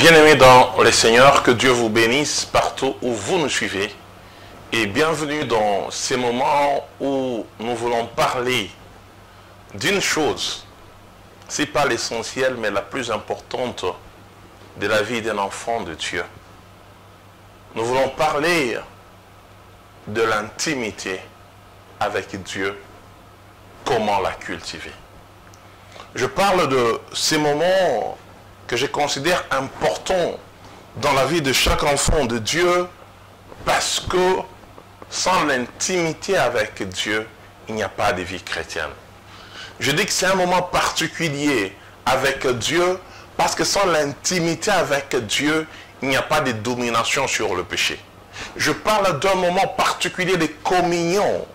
Bien-aimés dans le Seigneur, que Dieu vous bénisse partout où vous nous suivez. Et bienvenue dans ces moments où nous voulons parler d'une chose. Ce n'est pas l'essentiel, mais la plus importante de la vie d'un enfant de Dieu. Nous voulons parler de l'intimité avec Dieu. Comment la cultiver. Je parle de ces moments que je considère importants dans la vie de chaque enfant de Dieu, parce que sans l'intimité avec Dieu, il n'y a pas de vie chrétienne. Je dis que c'est un moment particulier avec Dieu, parce que sans l'intimité avec Dieu, il n'y a pas de domination sur le péché. Je parle d'un moment particulier de communion,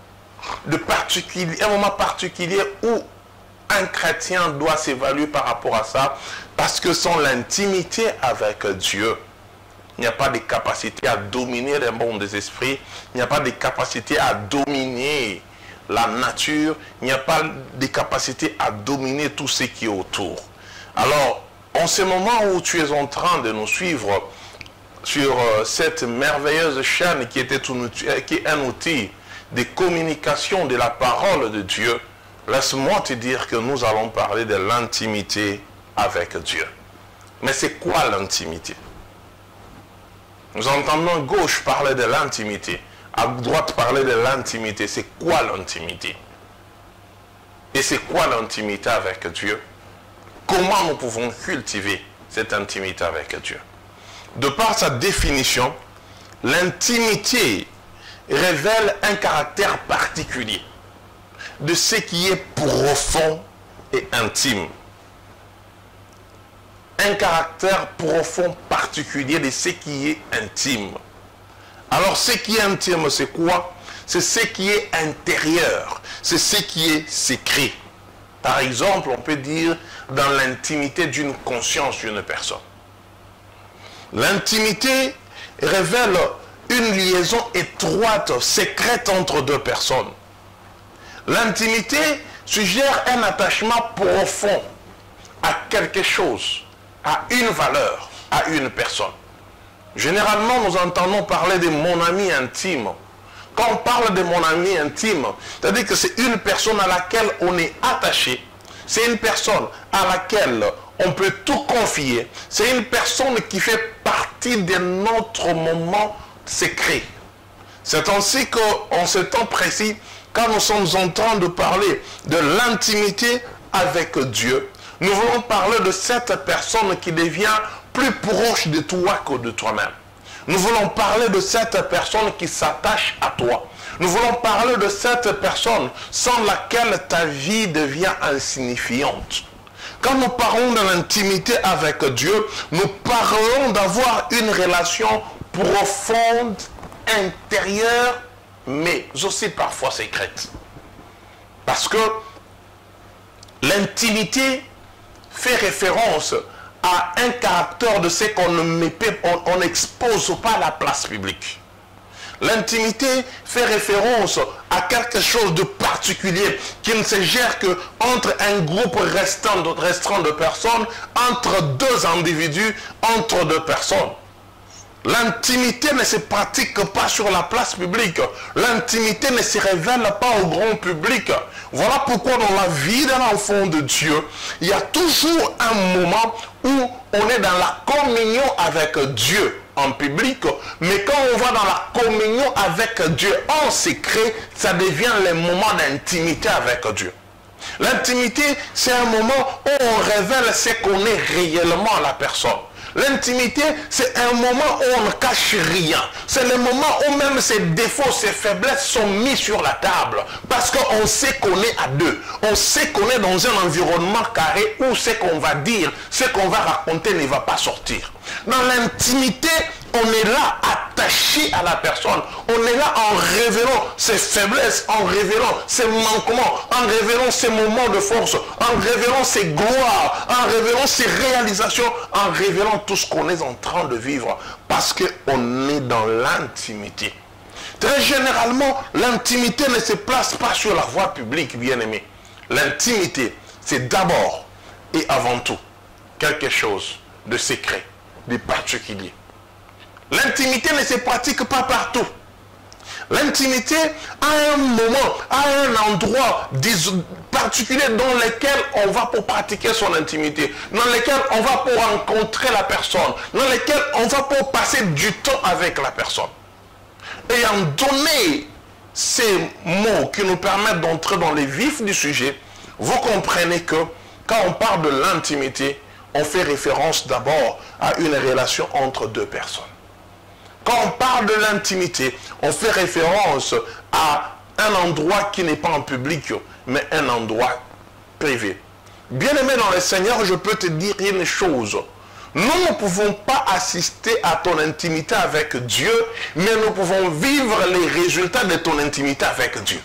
un moment particulier où un chrétien doit s'évaluer par rapport à ça, parce que sans l'intimité avec Dieu, il n'y a pas de capacité à dominer le monde des esprits, il n'y a pas de capacité à dominer la nature, il n'y a pas de capacité à dominer tout ce qui est autour. Alors, en ce moment où tu es en train de nous suivre sur cette merveilleuse chaîne qui est un outil de communication de la parole de Dieu, laisse-moi te dire que nous allons parler de l'intimité avec Dieu. Mais c'est quoi l'intimité? Nous entendons à gauche parler de l'intimité, à droite parler de l'intimité. C'est quoi l'intimité? Et c'est quoi l'intimité avec Dieu? Comment nous pouvons cultiver cette intimité avec Dieu? De par sa définition, l'intimité révèle un caractère particulier de ce qui est profond et intime. Un caractère profond particulier de ce qui est intime. Alors ce qui est intime, c'est quoi? C'est ce qui est intérieur, c'est ce qui est secret. Par exemple, on peut dire dans l'intimité d'une conscience d'une personne. L'intimité révèle une liaison étroite, secrète entre deux personnes. L'intimité suggère un attachement profond à quelque chose, à une valeur, à une personne. Généralement, nous entendons parler de mon ami intime. Quand on parle de mon ami intime, c'est-à-dire que c'est une personne à laquelle on est attaché, c'est une personne à laquelle on peut tout confier, c'est une personne qui fait partie de notre moment secret. C'est ainsi qu'en ce temps précis, quand nous sommes en train de parler de l'intimité avec Dieu, nous voulons parler de cette personne qui devient plus proche de toi que de toi-même. Nous voulons parler de cette personne qui s'attache à toi. Nous voulons parler de cette personne sans laquelle ta vie devient insignifiante. Quand nous parlons de l'intimité avec Dieu, nous parlons d'avoir une relation profonde, intérieure, mais aussi parfois secrète. Parce que l'intimité fait référence à un caractère de ce qu'on n'expose pas à la place publique. L'intimité fait référence à quelque chose de particulier qui ne se gère qu'entre un groupe restreint de personnes, entre deux individus, entre deux personnes. L'intimité ne se pratique pas sur la place publique. L'intimité ne se révèle pas au grand public. Voilà pourquoi dans la vie d'un enfant de Dieu, il y a toujours un moment où on est dans la communion avec Dieu en public, mais quand on va dans la communion avec Dieu en secret, ça devient le moment d'intimité avec Dieu. L'intimité, c'est un moment où on révèle ce qu'on est réellement à la personne. L'intimité, c'est un moment où on ne cache rien. C'est le moment où même ses défauts, ses faiblesses sont mis sur la table. Parce qu'on sait qu'on est à deux. On sait qu'on est dans un environnement carré où ce qu'on va dire, ce qu'on va raconter ne va pas sortir. Dans l'intimité, on est là attaché à la personne. On est là en révélant ses faiblesses, en révélant ses manquements, en révélant ses moments de force, en révélant ses gloires, en révélant ses réalisations, en révélant tout ce qu'on est en train de vivre. Parce qu'on est dans l'intimité. Très généralement, l'intimité ne se place pas sur la voie publique, bien-aimé. L'intimité, c'est d'abord et avant tout quelque chose de secret, de particulier. L'intimité ne se pratique pas partout. L'intimité a un moment, a un endroit particulier dans lequel on va pour pratiquer son intimité, dans lequel on va pour rencontrer la personne, dans lequel on va pour passer du temps avec la personne. Ayant donné ces mots qui nous permettent d'entrer dans les vifs du sujet, vous comprenez que quand on parle de l'intimité, on fait référence d'abord à une relation entre deux personnes. Quand on parle de l'intimité, on fait référence à un endroit qui n'est pas en public, mais un endroit privé. Bien-aimé dans le Seigneur, je peux te dire une chose. Nous ne pouvons pas assister à ton intimité avec Dieu, mais nous pouvons vivre les résultats de ton intimité avec Dieu.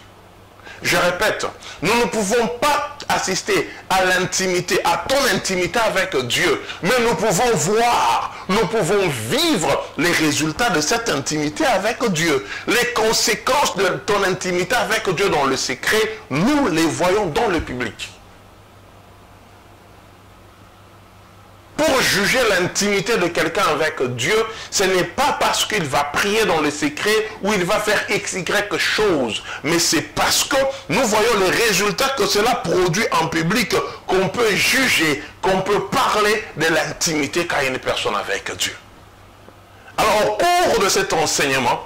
Je répète, nous ne pouvons pas assister à l'intimité, à ton intimité avec Dieu, mais nous pouvons voir, nous pouvons vivre les résultats de cette intimité avec Dieu. Les conséquences de ton intimité avec Dieu dans le secret, nous les voyons dans le public. Pour juger l'intimité de quelqu'un avec Dieu, ce n'est pas parce qu'il va prier dans le secret ou il va faire x, y chose, mais c'est parce que nous voyons les résultats que cela produit en public qu'on peut juger, qu'on peut parler de l'intimité qu'a une personne avec Dieu. Alors au cours de cet enseignement,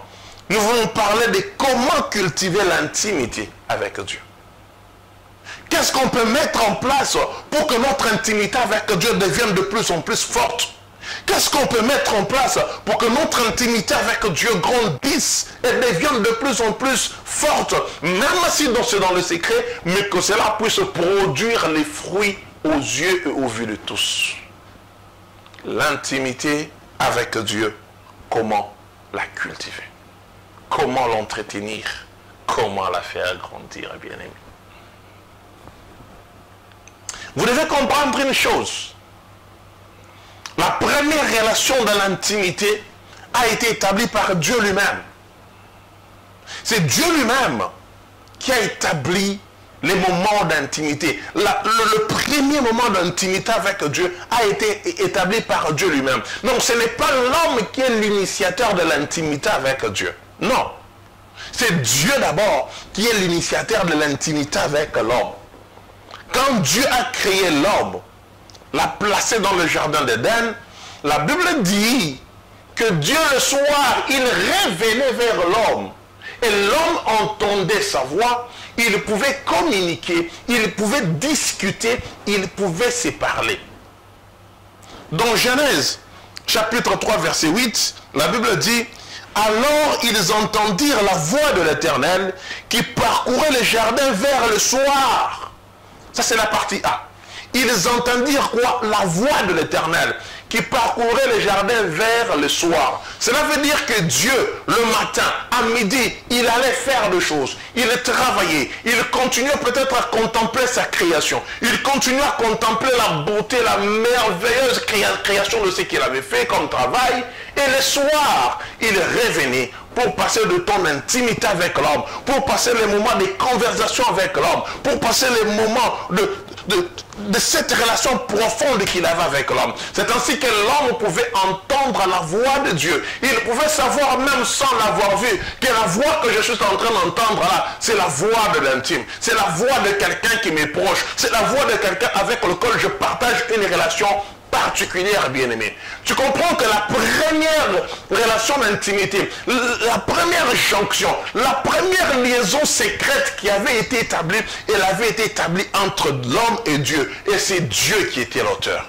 nous allons parler de comment cultiver l'intimité avec Dieu. Qu'est-ce qu'on peut mettre en place pour que notre intimité avec Dieu devienne de plus en plus forte? Qu'est-ce qu'on peut mettre en place pour que notre intimité avec Dieu grandisse et devienne de plus en plus forte, même si c'est dans le secret, mais que cela puisse produire les fruits aux yeux et aux vues de tous? L'intimité avec Dieu, comment la cultiver? Comment l'entretenir? Comment la faire grandir, bien-aimé? Vous devez comprendre une chose. La première relation de l'intimité a été établie par Dieu lui-même. C'est Dieu lui-même qui a établi les moments d'intimité. Le premier moment d'intimité avec Dieu a été établi par Dieu lui-même. Donc ce n'est pas l'homme qui est l'initiateur de l'intimité avec Dieu. Non. C'est Dieu d'abord qui est l'initiateur de l'intimité avec l'homme. Quand Dieu a créé l'homme, l'a placé dans le jardin d'Éden, la Bible dit que Dieu le soir, il revenait vers l'homme. Et l'homme entendait sa voix, il pouvait communiquer, il pouvait discuter, il pouvait se parler. Dans Genèse, chapitre 3, verset 8, la Bible dit: alors ils entendirent la voix de l'Éternel qui parcourait le jardin vers le soir. Ça, c'est la partie A. Ils entendirent quoi? La voix de l'Éternel qui parcourait le jardin vers le soir. Cela veut dire que Dieu, le matin, à midi, il allait faire des choses. Il travaillait. Il continuait peut-être à contempler sa création. Il continuait à contempler la beauté, la merveilleuse création de ce qu'il avait fait comme travail. Et le soir, il revenait pour passer de temps d'intimité avec l'homme, pour passer les moments de conversation avec l'homme, pour passer les moments de cette relation profonde qu'il avait avec l'homme. C'est ainsi que l'homme pouvait entendre la voix de Dieu. Il pouvait savoir, même sans l'avoir vu, que la voix que je suis en train d'entendre là, c'est la voix de l'intime. C'est la voix de quelqu'un qui m'est proche. C'est la voix de quelqu'un avec lequel je partage une relation particulière, bien-aimé. Tu comprends que la première relation d'intimité, la première jonction, la première liaison secrète qui avait été établie, elle avait été établie entre l'homme et Dieu. Et c'est Dieu qui était l'auteur.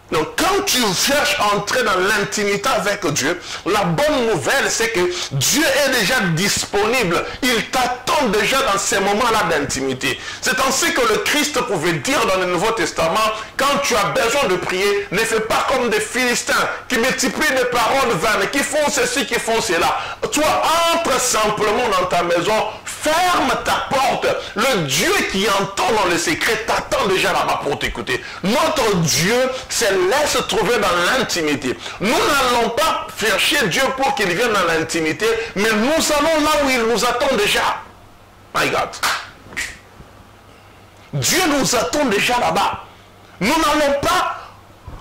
Donc quand tu cherches à entrer dans l'intimité avec Dieu, la bonne nouvelle c'est que Dieu est déjà disponible. Il t'attend déjà dans ces moments-là d'intimité. C'est ainsi que le Christ pouvait dire dans le Nouveau Testament: quand tu as besoin de prier, ne fais pas comme des Philistins qui multiplient des paroles vaines, qui font ceci, qui font cela. Toi, entre simplement dans ta maison, ferme ta porte. Le Dieu qui entend dans le secret t'attend déjà là-bas pour t'écouter. Notre Dieu, c'est laisse trouver dans l'intimité. Nous n'allons pas chercher Dieu pour qu'il vienne dans l'intimité, mais nous allons là où il nous attend déjà. My God. Dieu nous attend déjà là-bas. Nous n'allons pas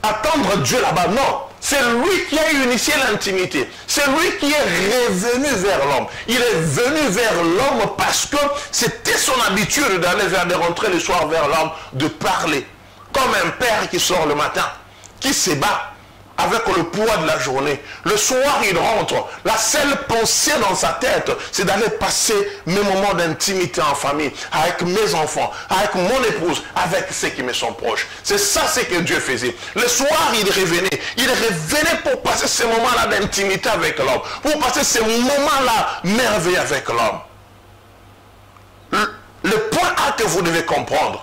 attendre Dieu là-bas. Non, c'est lui qui a initié l'intimité. C'est lui qui est revenu vers l'homme. Il est venu vers l'homme parce que c'était son habitude de rentrer le soir vers l'homme, de parler. Comme un père qui sort le matin, qui se bat avec le poids de la journée. Le soir, il rentre. La seule pensée dans sa tête, c'est d'aller passer mes moments d'intimité en famille, avec mes enfants, avec mon épouse, avec ceux qui me sont proches. C'est ça ce que Dieu faisait. Le soir, il revenait. Il revenait pour passer ces moments-là d'intimité avec l'homme, pour passer ces moments-là merveilleux avec l'homme. Le point A que vous devez comprendre,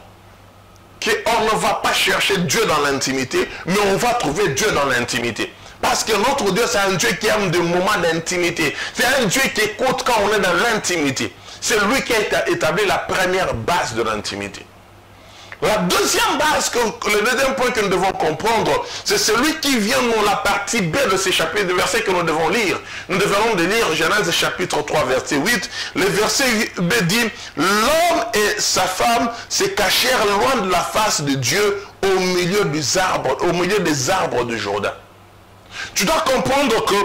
qu'on ne va pas chercher Dieu dans l'intimité, mais on va trouver Dieu dans l'intimité. Parce que notre Dieu, c'est un Dieu qui aime des moments d'intimité. C'est un Dieu qui écoute quand on est dans l'intimité. C'est lui qui a établi la première base de l'intimité. La deuxième base, le deuxième point que nous devons comprendre, c'est celui qui vient dans la partie B de ces chapitres, de versets que nous devons lire. Nous devons lire Genèse chapitre 3, verset 8. Le verset B dit, l'homme et sa femme se cachèrent loin de la face de Dieu au milieu des arbres du Jourdain. Tu dois comprendre que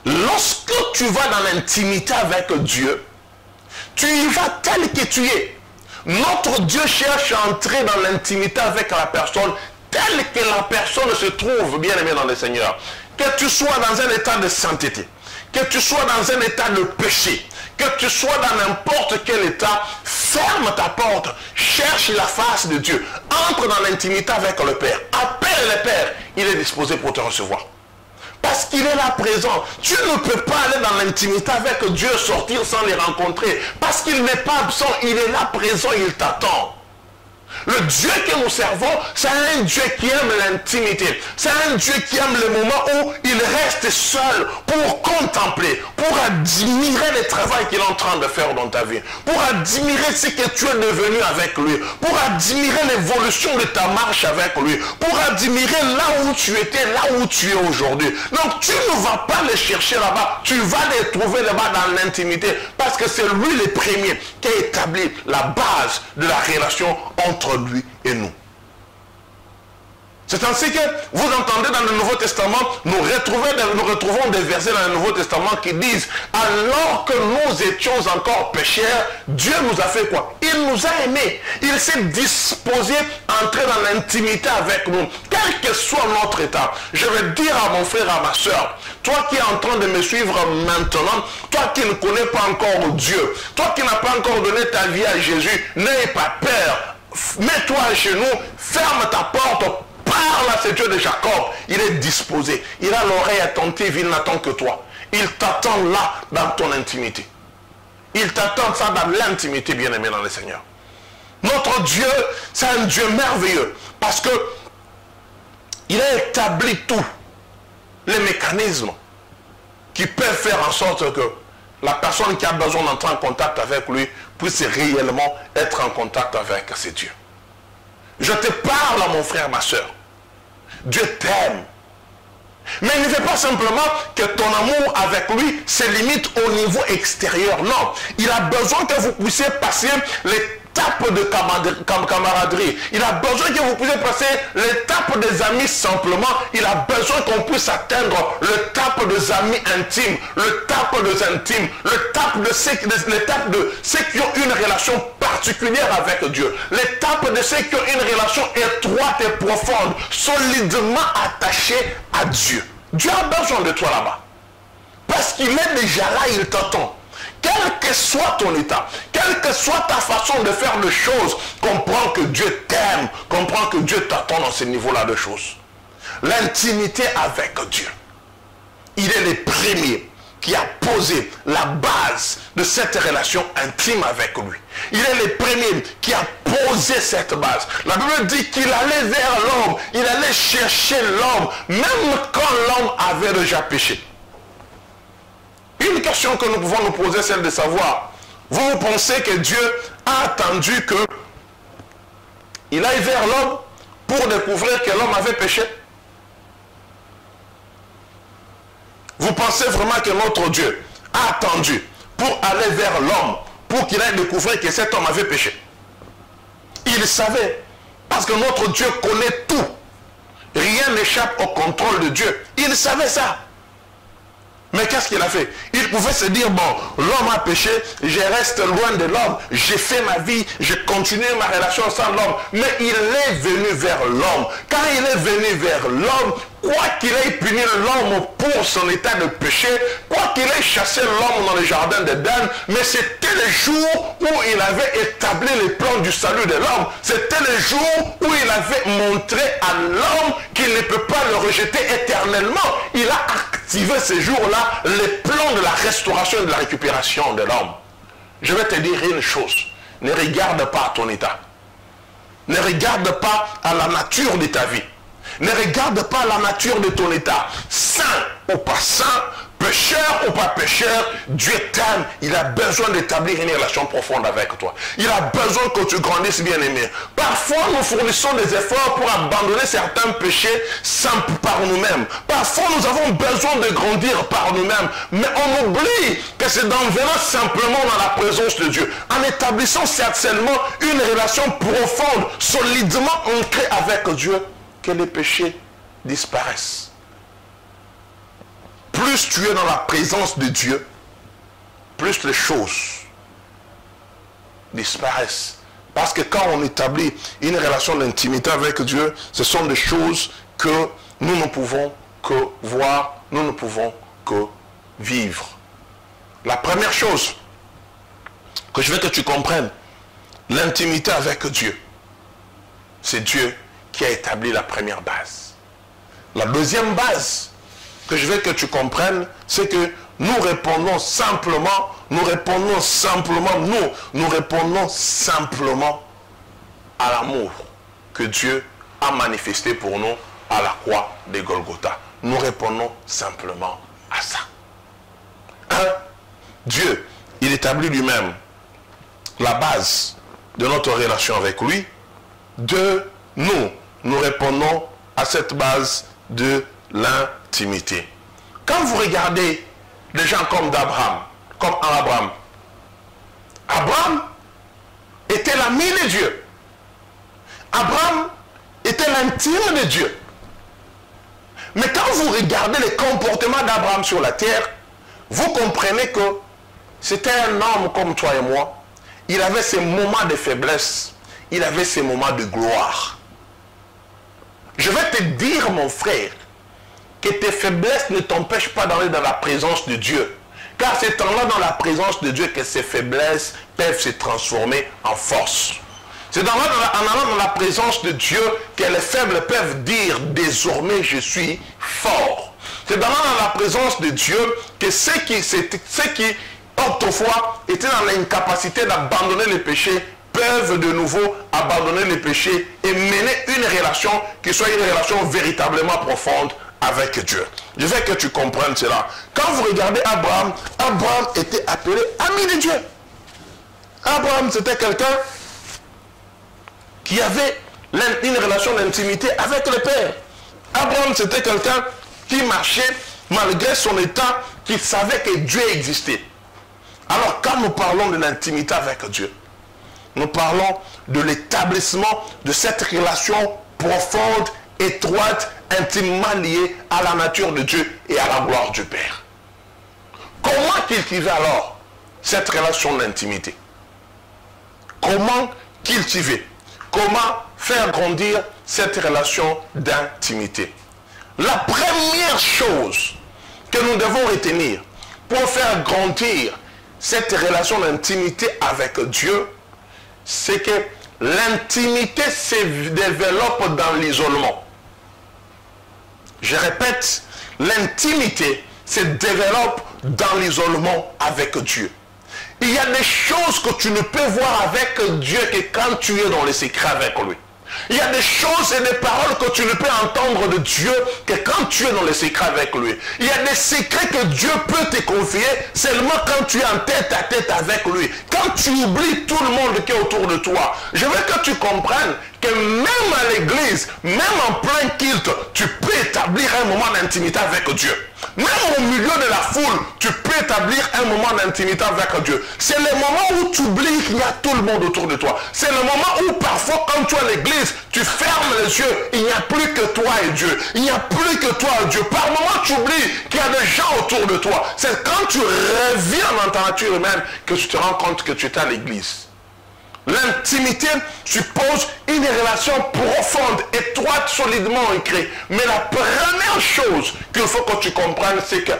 lorsque tu vas dans l'intimité avec Dieu, tu y vas tel que tu es. Notre Dieu cherche à entrer dans l'intimité avec la personne telle que la personne se trouve, bien aimé dans le Seigneur. Que tu sois dans un état de sainteté, que tu sois dans un état de péché, que tu sois dans n'importe quel état, ferme ta porte, cherche la face de Dieu, entre dans l'intimité avec le Père, appelle le Père, il est disposé pour te recevoir. Parce qu'il est là présent. Tu ne peux pas aller dans l'intimité avec Dieu, sortir sans les rencontrer. Parce qu'il n'est pas absent, il est là présent, il t'attend. Le Dieu que nous servons, c'est un Dieu qui aime l'intimité. C'est un Dieu qui aime le moment où il reste seul pour contempler, pour admirer le travail qu'il est en train de faire dans ta vie, pour admirer ce que tu es devenu avec lui, pour admirer l'évolution de ta marche avec lui, pour admirer là où tu étais, là où tu es aujourd'hui. Donc tu ne vas pas les chercher là-bas, tu vas les trouver là-bas dans l'intimité, parce que c'est lui le premier qui a établi la base de la relation entre lui et nous. C'est ainsi que vous entendez dans le Nouveau Testament, nous retrouvons des versets dans le Nouveau Testament qui disent, alors que nous étions encore pécheurs, Dieu nous a fait quoi? Il nous a aimés. Il s'est disposé à entrer dans l'intimité avec nous, quel que soit notre état. Je vais dire à mon frère, à ma soeur, toi qui es en train de me suivre maintenant, toi qui ne connais pas encore Dieu, toi qui n'as pas encore donné ta vie à Jésus, n'aie pas peur. Mets-toi à genoux, ferme ta porte, parle à ce Dieu de Jacob. Il est disposé. Il a l'oreille attentive, il n'attend que toi. Il t'attend là, dans ton intimité. Il t'attend ça dans l'intimité, bien-aimé dans le Seigneur. Notre Dieu, c'est un Dieu merveilleux. Parce que il a établi tous les mécanismes qui peuvent faire en sorte que la personne qui a besoin d'entrer en contact avec lui puisse réellement être en contact avec ses dieux. Je te parle, mon frère, ma soeur. Dieu t'aime. Mais il ne fait pas simplement que ton amour avec lui se limite au niveau extérieur. Non, il a besoin que vous puissiez passer l'étape de camaraderie. Il a besoin que vous puissiez passer l'étape des amis simplement. Il a besoin qu'on puisse atteindre l'étape des amis intimes, l'étape des intimes, l'étape de ceux qui ont une relation particulière avec Dieu, l'étape de ceux qui ont une relation étroite et profonde, solidement attachée à Dieu. Dieu a besoin de toi là-bas. Parce qu'il est déjà là, il t'attend. Quel que soit ton état, quelle que soit ta façon de faire les choses, comprends que Dieu t'aime, comprends que Dieu t'attend dans ce niveau-là de choses. L'intimité avec Dieu. Il est le premier qui a posé la base de cette relation intime avec lui. Il est le premier qui a posé cette base. La Bible dit qu'il allait vers l'homme, il allait chercher l'homme, même quand l'homme avait déjà péché. Une question que nous pouvons nous poser, c'est celle de savoir, vous pensez que Dieu a attendu que il aille vers l'homme pour découvrir que l'homme avait péché? Vous pensez vraiment que notre Dieu a attendu pour aller vers l'homme, pour qu'il aille découvrir que cet homme avait péché? Il savait, parce que notre Dieu connaît tout. Rien n'échappe au contrôle de Dieu. Il savait ça. Mais qu'est-ce qu'il a fait? Il pouvait se dire, bon, l'homme a péché, je reste loin de l'homme, j'ai fait ma vie, je continue ma relation sans l'homme. Mais il est venu vers l'homme. Quand il est venu vers l'homme, quoi qu'il ait puni l'homme pour son état de péché, quoi qu'il ait chassé l'homme dans le jardin d'Éden, mais c'était le jour où il avait établi les plans du salut de l'homme. C'était le jour où il avait montré à l'homme qu'il ne peut pas le rejeter éternellement. Il a activé ce jour-là les plans de la restauration et de la récupération de l'homme. Je vais te dire une chose. Ne regarde pas à ton état. Ne regarde pas à la nature de ta vie. Ne regarde pas la nature de ton état. Saint ou pas saint, pécheur ou pas pécheur, Dieu t'aime. Il a besoin d'établir une relation profonde avec toi. Il a besoin que tu grandisses, bien-aimé. Parfois, nous fournissons des efforts pour abandonner certains péchés simples par nous-mêmes. Parfois, nous avons besoin de grandir par nous-mêmes. Mais on oublie que c'est en venant simplement dans la présence de Dieu, en établissant certainement une relation profonde, solidement ancrée avec Dieu, que les péchés disparaissent. Plus tu es dans la présence de Dieu, plus les choses disparaissent. Parce que quand on établit une relation d'intimité avec Dieu, ce sont des choses que nous ne pouvons que voir, nous ne pouvons que vivre. La première chose que je veux que tu comprennes, l'intimité avec Dieu, c'est Dieu qui a établi la première base. La deuxième base que je veux que tu comprennes, c'est que nous répondons simplement à l'amour que Dieu a manifesté pour nous à la croix de Golgotha. Nous répondons simplement à ça. Dieu, il établit lui-même la base de notre relation avec lui. Deux, nous répondons à cette base de l'intimité. Quand vous regardez des gens comme Abraham était l'ami de Dieu. Abraham était l'intime de Dieu. Mais quand vous regardez les comportements d'Abraham sur la terre, vous comprenez que c'était un homme comme toi et moi. Il avait ses moments de faiblesse. Il avait ses moments de gloire. Je vais te dire, mon frère, que tes faiblesses ne t'empêchent pas d'aller dans la présence de Dieu. Car c'est en allant dans la présence de Dieu que ces faiblesses peuvent se transformer en force. C'est en allant dans la présence de Dieu que les faibles peuvent dire « Désormais, je suis fort ». C'est en allant dans la présence de Dieu que ceux qui autrefois étaient dans l'incapacité d'abandonner les péchés peuvent de nouveau abandonner les péchés et mener une relation qui soit une relation véritablement profonde avec Dieu. Je veux que tu comprennes cela. Quand vous regardez Abraham, Abraham était appelé ami de Dieu. Abraham, c'était quelqu'un qui avait une relation d'intimité avec le Père. Abraham, c'était quelqu'un qui marchait malgré son état, qui savait que Dieu existait. Alors, quand nous parlons de l'intimité avec Dieu, nous parlons de l'établissement de cette relation profonde, étroite, intimement liée à la nature de Dieu et à la gloire du Père. Comment cultiver alors cette relation d'intimité? Comment cultiver? Comment faire grandir cette relation d'intimité? La première chose que nous devons retenir pour faire grandir cette relation d'intimité avec Dieu, c'est que l'intimité se développe dans l'isolement. Je répète, l'intimité se développe dans l'isolement avec Dieu. Il y a des choses que tu ne peux voir avec Dieu que quand tu es dans le secret avec lui. Il y a des choses et des paroles que tu ne peux entendre de Dieu que quand tu es dans le secret avec lui. Il y a des secrets que Dieu peut te confier seulement quand tu es en tête à tête avec lui. Quand tu oublies tout le monde qui est autour de toi. Je veux que tu comprennes que même à l'église, même en plein culte, tu peux établir un moment d'intimité avec Dieu. Même au milieu de la foule, tu peux établir un moment d'intimité avec Dieu. C'est le moment où tu oublies qu'il y a tout le monde autour de toi. C'est le moment où parfois, quand tu es à l'église, tu fermes les yeux. Il n'y a plus que toi et Dieu. Il n'y a plus que toi et Dieu. Par moment, tu oublies qu'il y a des gens autour de toi. C'est quand tu reviens dans ta nature humaine que tu te rends compte que tu es à l'église. L'intimité suppose une relation profonde, étroite, solidement ancrée. Mais la première chose qu'il faut que tu comprennes, c'est que,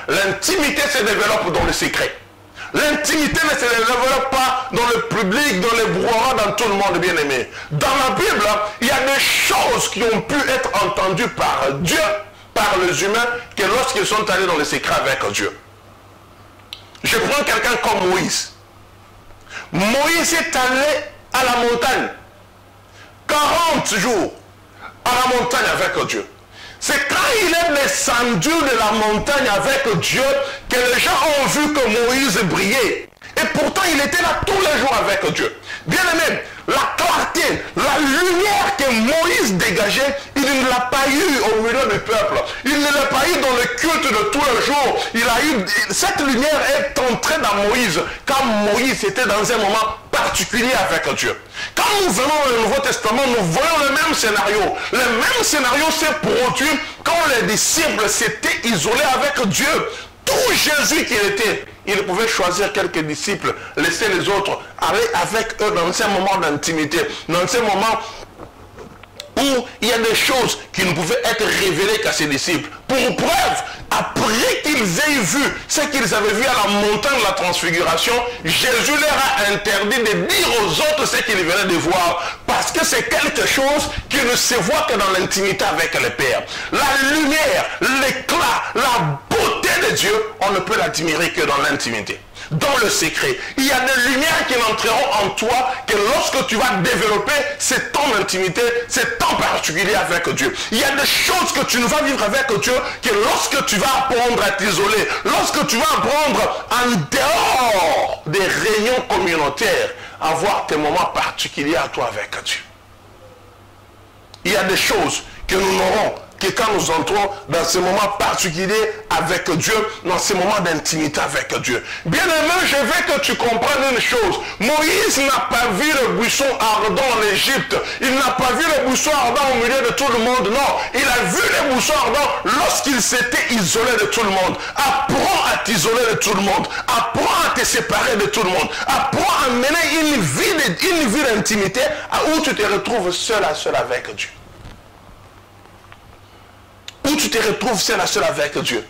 l'intimité se développe dans le secret. L'intimité ne se développe pas dans le public, dans les brouhahas, dans tout le monde, bien aimé. Dans la Bible, il y a des choses qui ont pu être entendues par Dieu, par les humains, que lorsqu'ils sont allés dans le secret avec Dieu. Je prends quelqu'un comme Moïse. Moïse est allé à la montagne 40 jours à la montagne avec Dieu. C'est quand il est descendu de la montagne avec Dieu que les gens ont vu que Moïse brillait. Et pourtant il était là tous les jours avec Dieu. Bien aimé, la clarté, la lumière que Moïse dégageait, il ne l'a pas eu au milieu du peuple. Il ne l'a pas eu dans le culte de tous les jours. Cette lumière est entrée dans Moïse quand Moïse était dans un moment particulier avec Dieu. Quand nous venons dans le Nouveau Testament, nous voyons le même scénario. Le même scénario s'est produit quand les disciples s'étaient isolés avec Dieu. Tout Jésus qu'il était, il pouvait choisir quelques disciples, laisser les autres, aller avec eux dans ces moments d'intimité, dans ces moments où il y a des choses qui ne pouvaient être révélées qu'à ses disciples. Pour preuve, après qu'ils aient vu ce qu'ils avaient vu à la montagne de la transfiguration, Jésus leur a interdit de dire aux autres ce qu'ils venaient de voir, parce que c'est quelque chose qui ne se voit que dans l'intimité avec le Père. La lumière, l'éclat, la beauté de Dieu, on ne peut l'admirer que dans l'intimité. Dans le secret, il y a des lumières qui n'entreront en toi que lorsque tu vas développer cette temps d'intimité, cet temps particulier avec Dieu. Il y a des choses que tu ne vas vivre avec Dieu que lorsque tu vas apprendre à t'isoler, lorsque tu vas apprendre en dehors des réunions communautaires, à avoir tes moments particuliers à toi avec Dieu. Il y a des choses que nous n'aurons que quand nous entrons dans ces moments particuliers avec Dieu, dans ces moments d'intimité avec Dieu. Bien aimé, je veux que tu comprennes une chose. Moïse n'a pas vu le buisson ardent en Égypte. Il n'a pas vu le buisson ardent au milieu de tout le monde. Non, il a vu le buisson ardent lorsqu'il s'était isolé de tout le monde. Apprends à t'isoler de tout le monde. Apprends à te séparer de tout le monde. Apprends à mener une vie d'intimité où tu te retrouves seul à seul avec Dieu. Où tu te retrouves seul à seul avec Dieu.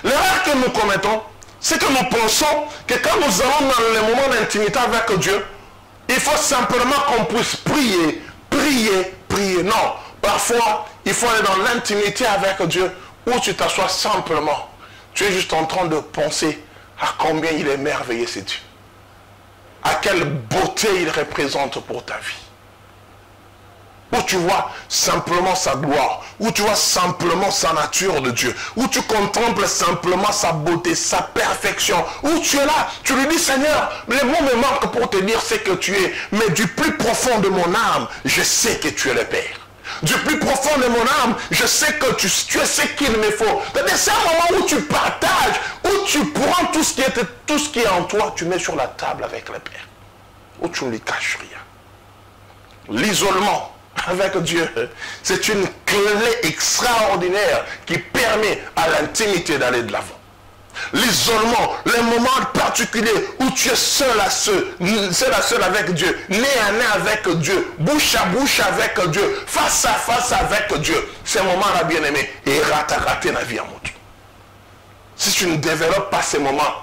L'erreur que nous commettons, c'est que nous pensons que quand nous allons dans les moments d'intimité avec Dieu, il faut simplement qu'on puisse prier, prier, prier. Non, parfois, il faut aller dans l'intimité avec Dieu, où tu t'assois simplement. Tu es juste en train de penser à combien il est merveilleux, c'est Dieu. À quelle beauté il représente pour ta vie. Où tu vois simplement sa gloire, où tu vois simplement sa nature de Dieu, où tu contemples simplement sa beauté, sa perfection, où tu es là, tu lui dis Seigneur, les mots me manquent pour te dire ce que tu es, mais du plus profond de mon âme, je sais que tu es le Père. Du plus profond de mon âme, je sais que tu es ce qu'il me faut. C'est un moment où tu partages, où tu prends tout ce qui est en toi, tu mets sur la table avec le Père, où tu ne lui caches rien. L'isolement avec Dieu, c'est une clé extraordinaire qui permet à l'intimité d'aller de l'avant. L'isolement, les moments particuliers où tu es seul à seul avec Dieu, nez à nez avec Dieu, bouche à bouche avec Dieu, face à face avec Dieu, ces moments-là, bien aimé, et rater la vie en mode. Si tu ne développes pas ces moments,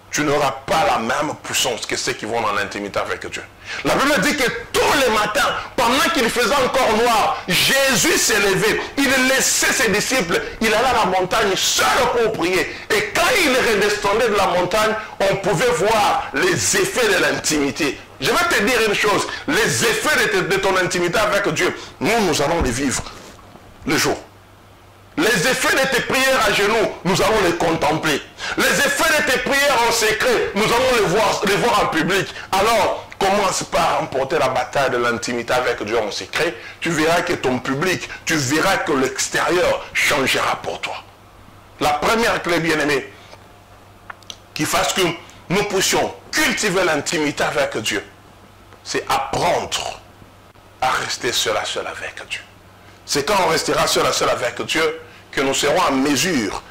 tu n'auras pas la même puissance que ceux qui vont dans l'intimité avec Dieu. La Bible dit que tous les matins, pendant qu'il faisait encore noir, Jésus s'est levé. Il laissait ses disciples. Il allait à la montagne seul pour prier. Et quand il redescendait de la montagne, on pouvait voir les effets de l'intimité. Je vais te dire une chose. Les effets de ton intimité avec Dieu, nous allons les vivre le jour. Les effets de tes prières à genoux, nous allons les contempler. Les effets de tes prières en secret, nous allons les voir en public. Alors, Commence par remporter la bataille de l'intimité avec Dieu en secret. Tu verras que ton public, tu verras que l'extérieur changera pour toi. La première clé, bien-aimée, qui fasse que nous puissions cultiver l'intimité avec Dieu, c'est apprendre à rester seul à seul avec Dieu. C'est quand on restera seul à seul avec Dieu que nous serons en mesure,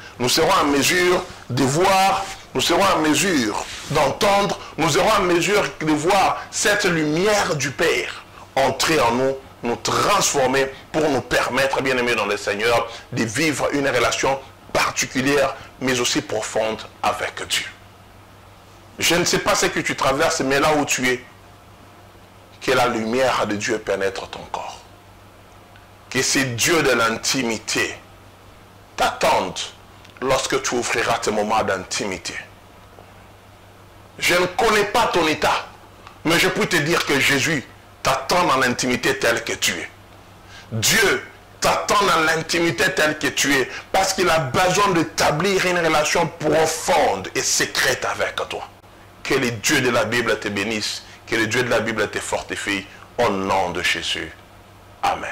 de voir, nous serons en mesure d'entendre, nous serons en mesure de voir cette lumière du Père entrer en nous, nous transformer pour nous permettre, bien-aimés dans le Seigneur, de vivre une relation particulière, mais aussi profonde avec Dieu. Je ne sais pas ce que tu traverses, mais là où tu es, que la lumière de Dieu pénètre ton corps. Que ce Dieu de l'intimité t'attende lorsque tu ouvriras tes moments d'intimité. Je ne connais pas ton état, mais je peux te dire que Jésus t'attend dans l'intimité telle que tu es. Dieu t'attend dans l'intimité telle que tu es, parce qu'il a besoin d'établir une relation profonde et secrète avec toi. Que le Dieu de la Bible te bénisse, que le Dieu de la Bible te fortifie, au nom de Jésus. Amen.